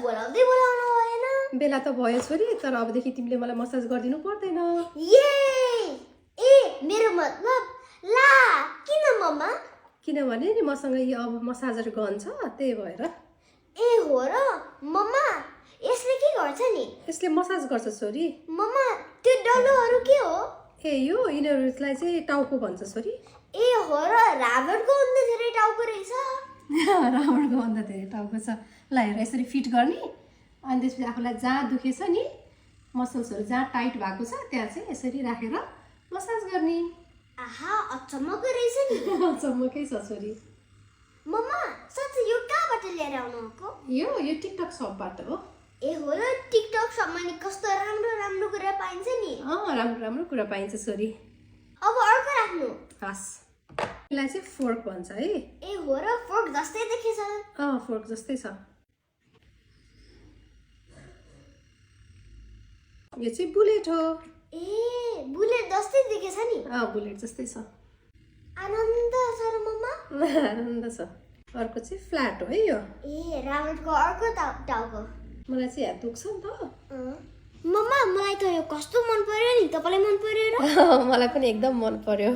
बोलाउँदै बोलाउनु भएन। बेला त भयो छोरी, तर अबदेखि तिमीले मलाई मसाज गरिदिनु पर्दैन। ये ए मेरो मतलब ला किन मम्मा? किनभने नि मसँग यो अब मसाजर गन छ, त्यही भएर। ए हो र मम्मा, यसले के गर्छ नि? यसले मसाज गर्छ छोरी। मम्मा त्यो डल्लोहरू के हो? ए यो यिनीहरूलाई चाहिँ टाउको भन्छ छोरी। ए हो र रावणको भन्दा धेरै टाउको रहेछ। रावणको भन्दा धेरै टाउको छ। ल हेर, यसरी फिट गर्ने, अनि त्यसपछि आफूलाई जहाँ दुखेछ नि, मसल्सहरू जहाँ टाइट भएको छ त्यहाँ चाहिँ यसरी राखेर मसाज गर्ने। आहा अचम्मको रहेछ नि। चम्मकै छ छोरी। मम्मा साँच्चै यो कहाँबाट लिएर आउनु भएको? यो टिकटक सपबाट हो। ए हो र टिकटक सपमा नि कस्तो राम्रो राम्रो कुरा पाइन्छ नि। राम्रो राम्रो कुरा पाइन्छ छोरी। अब अर्को राख्नु। हस्, यसलाई चाहिँ फोर्क भन्छ है। ए हो र फोर्क जस्तै देखेछ। फोर्क जस्तै छ। यो चाहिँ बुलेट हो। ए बुलेट जस्तै देखेछ नि। बुलेट जस्तै छ। आनन्द छ र मम्मा। आनन्द छ। अर्को चाहिँ फ्ल्याट हो है यो। ए रावणको अर्को टाउको। मलाई चाहिँ यहाँ दुख्छ नि त। मम्मा मलाई त यो कस्तो मन पर्यो नि, तपाईँलाई मन पर्यो र? मलाई पनि एकदम मन पर्यो।